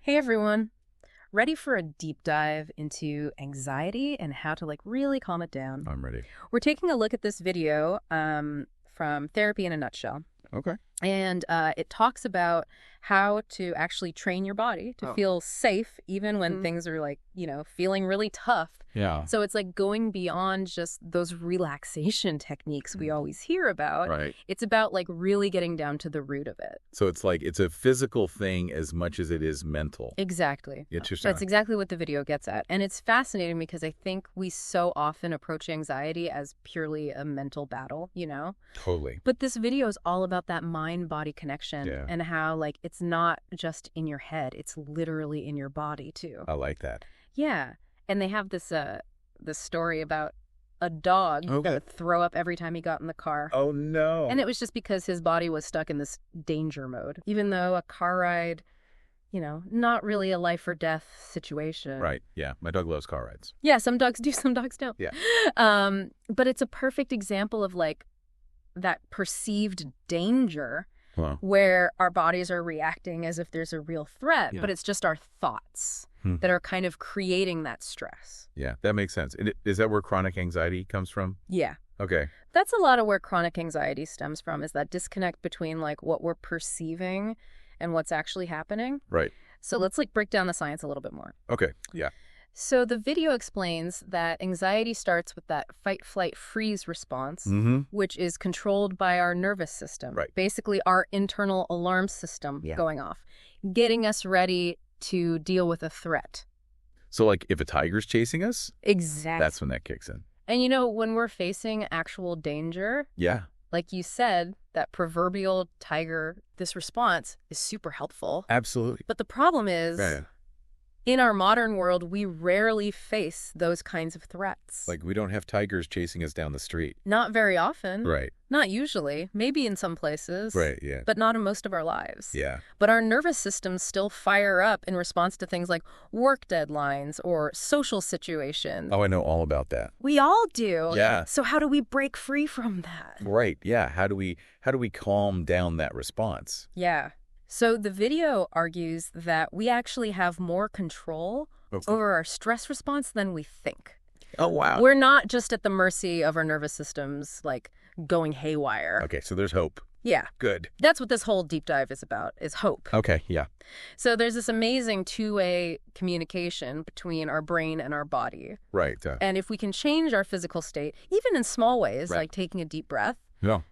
Hey everyone, ready for a deep dive into anxiety and how to really calm it down? I'm ready. We're taking a look at this video from Therapy in a Nutshell. Okay. And it talks about how to actually train your body to feel safe even when things are feeling really tough. Yeah. So it's like going beyond just those relaxation techniques we always hear about. Right. It's about really getting down to the root of it. So it's like it's a physical thing as much as it is mental. Exactly. Interesting. That's exactly what the video gets at. And it's fascinating because I think we so often approach anxiety as purely a mental battle, Totally. But this video is all about that mind-body connection and how it's not just in your head, it's literally in your body too. I like that. Yeah. And they have this story about a dog that would throw up every time he got in the car. Oh, no. And it was just because his body was stuck in this danger mode, even though a car ride, not really a life or death situation. Right. Yeah. My dog loves car rides. Yeah, some dogs do, some dogs don't. Yeah. But it's a perfect example of that perceived danger where our bodies are reacting as if there's a real threat, but it's just our thoughts that are kind of creating that stress. Yeah, that makes sense. And is that where chronic anxiety comes from? Yeah. Okay. That's a lot of where chronic anxiety stems from, is that disconnect between what we're perceiving and what's actually happening. Right. So let's break down the science a little bit more. Okay. Yeah. So the video explains that anxiety starts with that fight, flight, freeze response, which is controlled by our nervous system. Right. Basically, our internal alarm system going off, getting us ready to deal with a threat. So if a tiger's chasing us? Exactly. That's when that kicks in. And when we're facing actual danger, yeah, like you said, that proverbial tiger, this response is super helpful. Absolutely. But the problem is, in our modern world, we rarely face those kinds of threats. We don't have tigers chasing us down the street. Not very often. Right. Not usually. Maybe in some places. Right, yeah. But not in most of our lives. Yeah. But our nervous systems still fire up in response to things like work deadlines or social situations. Oh, I know all about that. We all do. Yeah. So how do we break free from that? Right, yeah. How do we calm down that response? Yeah. So the video argues that we actually have more control over our stress response than we think. Oh, wow. We're not just at the mercy of our nervous systems, going haywire. Okay, so there's hope. Yeah. Good. That's what this whole deep dive is about, is hope. Okay, yeah. So there's this amazing two-way communication between our brain and our body. Right. And if we can change our physical state, even in small ways, like taking a deep breath,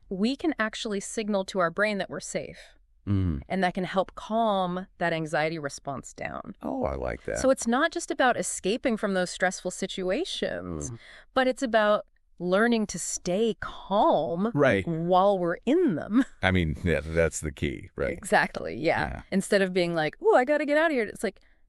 we can actually signal to our brain that we're safe. And that can help calm that anxiety response down. Oh, I like that. So it's not just about escaping from those stressful situations, but it's about learning to stay calm while we're in them. I mean, yeah, that's the key, right? Exactly, yeah. Instead of being oh, I got to get out of here. It's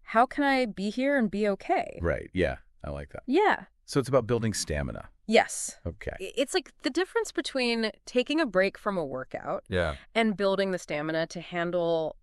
how can I be here and be okay? Right, yeah. I like that. Yeah. So it's about building stamina. Yes. Okay. It's the difference between taking a break from a workout and building the stamina to handle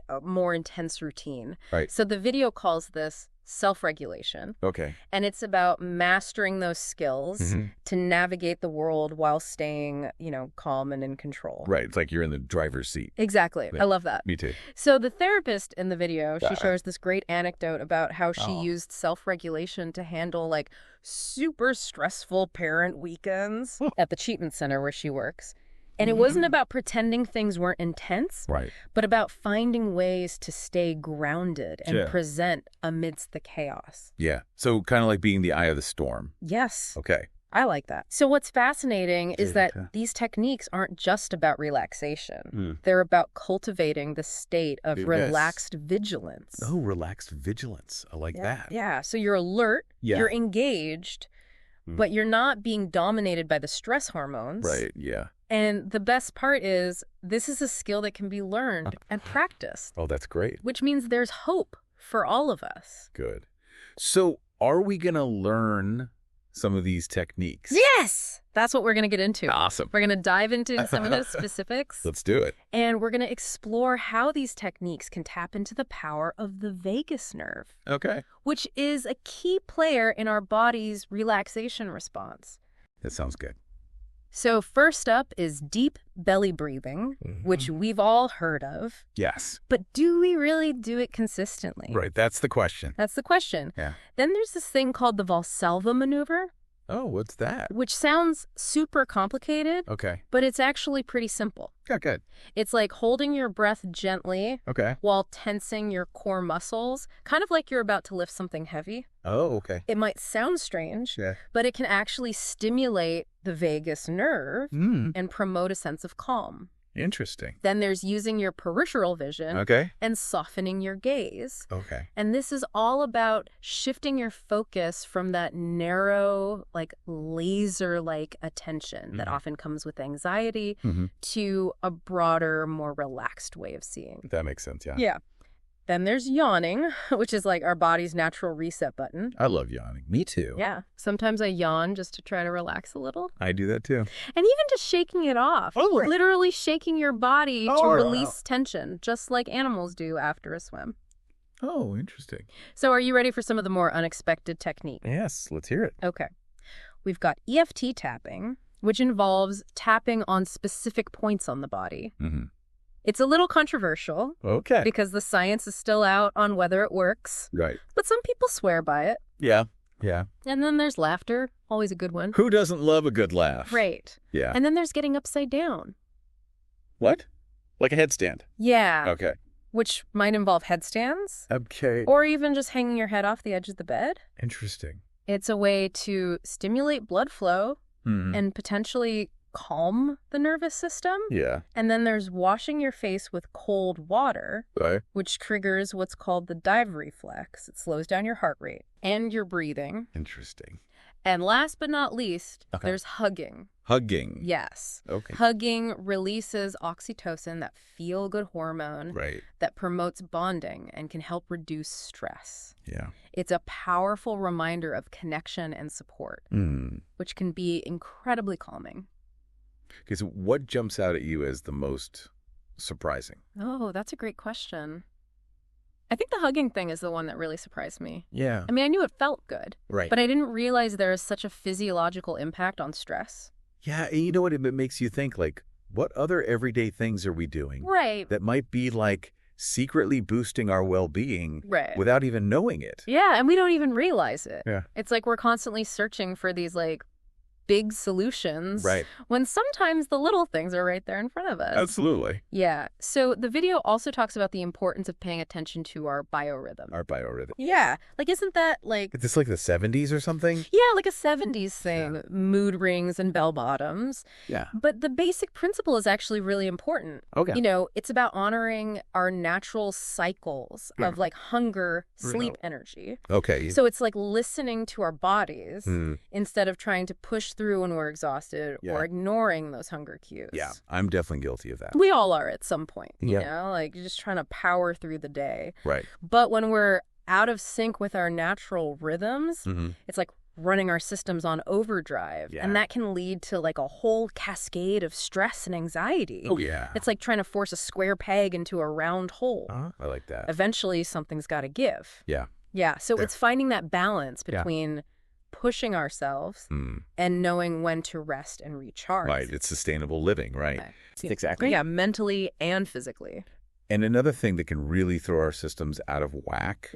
a more intense routine. Right. So the video calls this self-regulation. Okay. And it's about mastering those skills to navigate the world while staying, calm and in control. Right. It's you're in the driver's seat. Exactly. Yeah. I love that. Me too. So the therapist in the video, she shares this great anecdote about how she used self-regulation to handle super stressful parent weekends at the treatment center where she works. And it wasn't about pretending things weren't intense, but about finding ways to stay grounded and present amidst the chaos. Yeah. So kind of being the eye of the storm. Yes. Okay. I like that. So what's fascinating is that these techniques aren't just about relaxation. They're about cultivating the state of relaxed vigilance. Oh, relaxed vigilance. I like that. Yeah. So you're alert, you're engaged, but you're not being dominated by the stress hormones. Right, yeah. And the best part is this is a skill that can be learned and practiced. Oh, that's great. Which means there's hope for all of us. Good. So are we going to learn some of these techniques? Yes! That's what we're going to get into. Awesome. We're going to dive into some of those specifics. Let's do it. And we're going to explore how these techniques can tap into the power of the vagus nerve. Okay. Which is a key player in our body's relaxation response. That sounds good. So first up is deep belly breathing, which we've all heard of. Yes. But do we really do it consistently? Right. That's the question. That's the question. Yeah. Then there's this thing called the Valsalva maneuver. Oh, what's that? Which sounds super complicated. Okay. But it's actually pretty simple. Yeah, good. It's like holding your breath gently. Okay. While tensing your core muscles, kind of like you're about to lift something heavy. Oh, okay. It might sound strange, Yeah. but it can actually stimulate the vagus nerve and promote a sense of calm. Interesting. Then there's using your peripheral vision and softening your gaze. Okay. And this is all about shifting your focus from that narrow, like laser-like attention that often comes with anxiety to a broader, more relaxed way of seeing. That makes sense, yeah. Yeah. Then there's yawning, which is like our body's natural reset button. I love yawning. Me too. Yeah. Sometimes I yawn just to try to relax a little. I do that too. And even just shaking it off. Oh. Literally shaking your body to release tension, just like animals do after a swim. Oh, interesting. So are you ready for some of the more unexpected techniques? Yes, let's hear it. Okay. We've got EFT tapping, which involves tapping on specific points on the body. It's a little controversial. Okay. Because the science is still out on whether it works. Right. But some people swear by it. Yeah. Yeah. And then there's laughter, always a good one. Who doesn't love a good laugh? Right. Yeah. And then there's getting upside down. What? Like a headstand? Yeah. Okay. Which might involve headstands. Okay. Or even just hanging your head off the edge of the bed. Interesting. It's a way to stimulate blood flow and potentially calm the nervous system. Yeah. And then there's washing your face with cold water, which triggers what's called the dive reflex. It slows down your heart rate and your breathing. Interesting. And last but not least, there's hugging. Hugging. Yes. Okay. Hugging releases oxytocin, that feel-good hormone that promotes bonding and can help reduce stress. Yeah. It's a powerful reminder of connection and support, which can be incredibly calming. Okay, so what jumps out at you as the most surprising? Oh, that's a great question. I think the hugging thing is the one that really surprised me. Yeah. I mean, I knew it felt good. Right. But I didn't realize there is such a physiological impact on stress. Yeah, and you know what? It makes you think, like, what other everyday things are we doing? Right. That might be, like, secretly boosting our well-being without even knowing it. Yeah, and we don't even realize it. Yeah. It's like we're constantly searching for these, like, big solutions. Right. When sometimes the little things are right there in front of us. Absolutely. Yeah. So the video also talks about the importance of paying attention to our biorhythm. Our biorhythm. Yeah. Like, isn't that like... Is this like the 70s or something? Yeah, like a 70s thing. Yeah. Mood rings and bell bottoms. Yeah. But the basic principle is actually really important. Okay. You know, it's about honoring our natural cycles of like hunger, sleep, energy. Okay. So it's like listening to our bodies instead of trying to push through when we're exhausted or ignoring those hunger cues. Yeah, I'm definitely guilty of that. We all are at some point, you know, like just trying to power through the day. Right. But when we're out of sync with our natural rhythms, it's like running our systems on overdrive. Yeah. And that can lead to like a whole cascade of stress and anxiety. Oh, yeah. It's like trying to force a square peg into a round hole. I like that. Eventually, something's got to give. Yeah. Yeah. So it's finding that balance between pushing ourselves and knowing when to rest and recharge. Right. It's sustainable living, right? Exactly. Yeah, mentally and physically. And another thing that can really throw our systems out of whack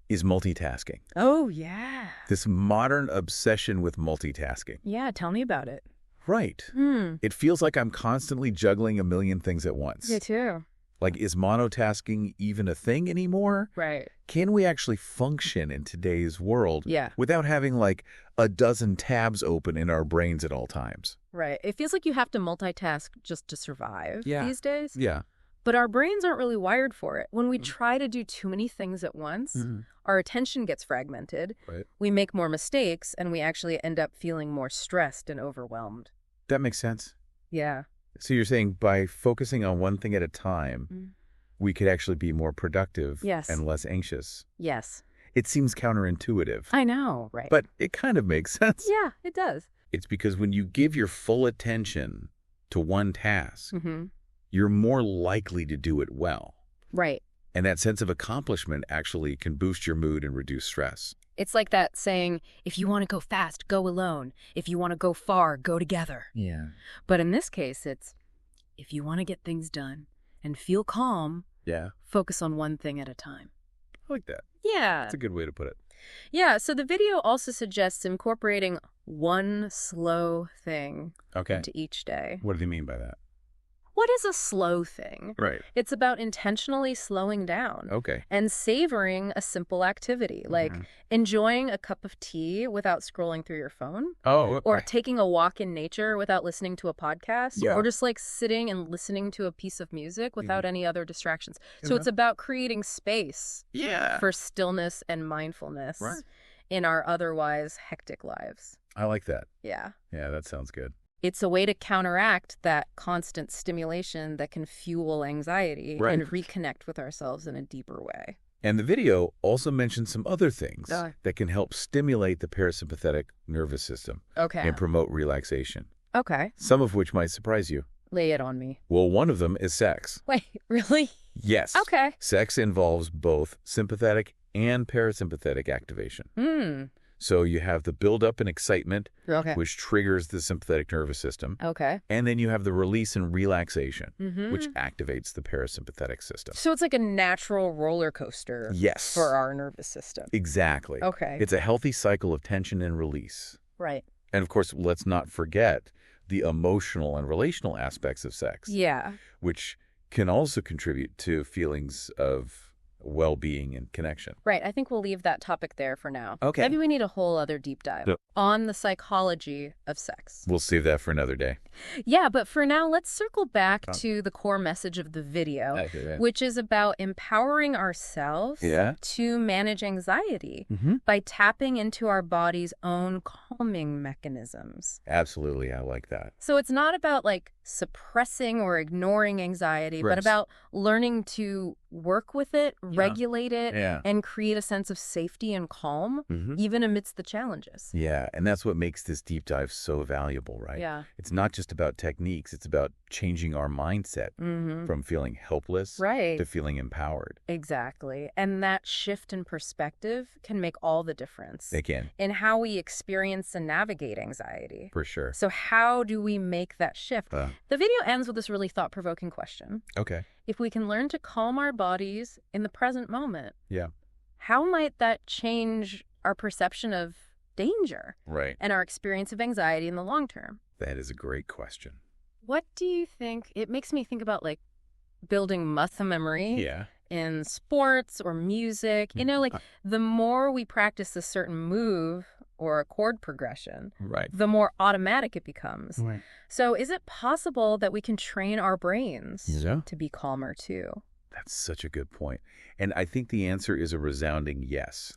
is multitasking. Oh, yeah. This modern obsession with multitasking. Yeah, tell me about it. Right. It feels like I'm constantly juggling a million things at once. Me too. Like, is monotasking even a thing anymore? Right. Can we actually function in today's world without having like a dozen tabs open in our brains at all times? Right. It feels like you have to multitask just to survive these days. Yeah. But our brains aren't really wired for it. When we try to do too many things at once, our attention gets fragmented. Right. We make more mistakes, and we actually end up feeling more stressed and overwhelmed. That makes sense. Yeah. So you're saying by focusing on one thing at a time, we could actually be more productive and less anxious. Yes. It seems counterintuitive. I know, right. But it kind of makes sense. Yeah, it does. It's because when you give your full attention to one task, you're more likely to do it well. Right. And that sense of accomplishment actually can boost your mood and reduce stress. It's like that saying, if you want to go fast, go alone. If you want to go far, go together. Yeah. But in this case, it's, if you want to get things done and feel calm, focus on one thing at a time. I like that. Yeah. That's a good way to put it. Yeah, so the video also suggests incorporating one slow thing into each day. What do you mean by that? What is a slow thing? Right. It's about intentionally slowing down. And savoring a simple activity, like enjoying a cup of tea without scrolling through your phone. Or taking a walk in nature without listening to a podcast. Or just like sitting and listening to a piece of music without any other distractions. So it's about creating space for stillness and mindfulness in our otherwise hectic lives. I like that. Yeah. Yeah, that sounds good. It's a way to counteract that constant stimulation that can fuel anxiety and reconnect with ourselves in a deeper way. And the video also mentions some other things that can help stimulate the parasympathetic nervous system and promote relaxation. Some of which might surprise you. Lay it on me. Well, one of them is sex. Wait, really? Yes. Sex involves both sympathetic and parasympathetic activation. So you have the buildup and excitement, which triggers the sympathetic nervous system. And then you have the release and relaxation, which activates the parasympathetic system. So it's like a natural roller coaster for our nervous system. Exactly. It's a healthy cycle of tension and release. Right. And of course, let's not forget the emotional and relational aspects of sex. Which can also contribute to feelings of well-being and connection. Right. I think we'll leave that topic there for now. Maybe we need a whole other deep dive on the psychology of sex. We'll save that for another day. Yeah, but for now, let's circle back to the core message of the video, which is about empowering ourselves to manage anxiety by tapping into our body's own calming mechanisms. Absolutely. I like that. So it's not about like suppressing or ignoring anxiety, but about learning to work with it, regulate it, and create a sense of safety and calm, even amidst the challenges. Yeah, and that's what makes this deep dive so valuable, right? Yeah. It's not just about techniques, it's about changing our mindset from feeling helpless to feeling empowered. Exactly. And that shift in perspective can make all the difference. It can. In how we experience and navigate anxiety. For sure. So how do we make that shift? The video ends with this really thought-provoking question. If we can learn to calm our bodies in the present moment, how might that change our perception of danger and our experience of anxiety in the long term? That is a great question. What do you think? It makes me think about like building muscle memory in sports or music. You know, like the more we practice a certain move or a chord progression, the more automatic it becomes. So is it possible that we can train our brains to be calmer too? That's such a good point. And I think the answer is a resounding yes.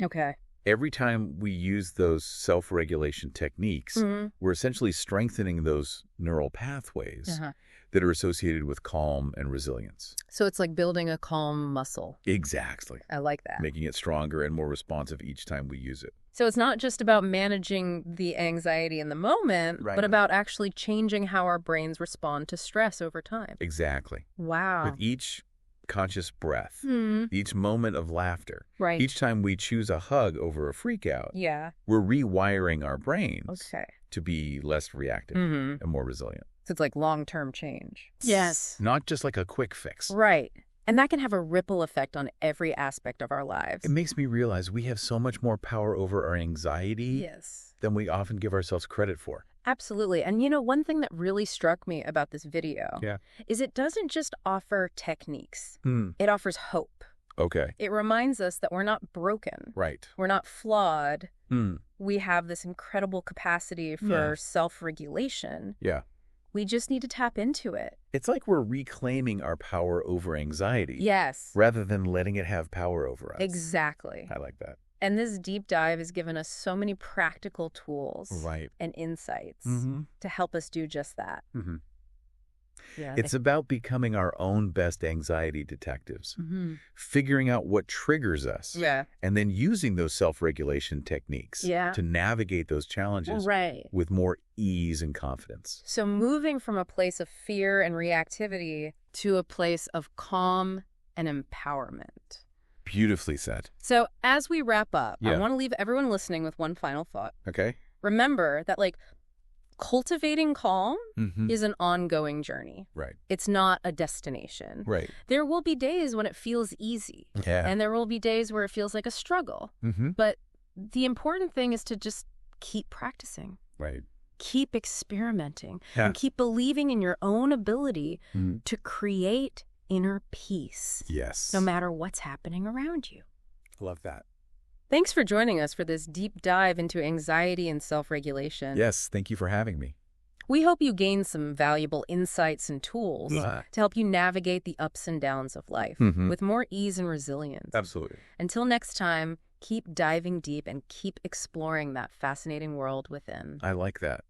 Every time we use those self-regulation techniques, we're essentially strengthening those neural pathways that are associated with calm and resilience. So it's like building a calm muscle. Exactly. I like that. Making it stronger and more responsive each time we use it. So it's not just about managing the anxiety in the moment, but about actually changing how our brains respond to stress over time. Exactly. Wow. With each conscious breath, each moment of laughter, each time we choose a hug over a freak out, we're rewiring our brains to be less reactive and more resilient. So it's like long-term change. Yes. Not just like a quick fix. Right. And that can have a ripple effect on every aspect of our lives. It makes me realize we have so much more power over our anxiety than we often give ourselves credit for. Absolutely. And you know, one thing that really struck me about this video is it doesn't just offer techniques. It offers hope. It reminds us that we're not broken. We're not flawed. We have this incredible capacity for self-regulation. We just need to tap into it. It's like we're reclaiming our power over anxiety. Rather than letting it have power over us. Exactly. I like that. And this deep dive has given us so many practical tools and insights to help us do just that. It's about becoming our own best anxiety detectives, figuring out what triggers us, and then using those self-regulation techniques to navigate those challenges with more ease and confidence. So moving from a place of fear and reactivity to a place of calm and empowerment. Beautifully said. So as we wrap up, I want to leave everyone listening with one final thought. Okay. Remember that, like, cultivating calm is an ongoing journey. Right. It's not a destination. Right. There will be days when it feels easy. Yeah. And there will be days where it feels like a struggle. But the important thing is to just keep practicing. Right. Keep experimenting. And keep believing in your own ability to create inner peace. Yes. No matter what's happening around you. Love that. Thanks for joining us for this deep dive into anxiety and self-regulation. Yes, thank you for having me. We hope you gained some valuable insights and tools to help you navigate the ups and downs of life with more ease and resilience. Absolutely. Until next time, keep diving deep and keep exploring that fascinating world within. I like that.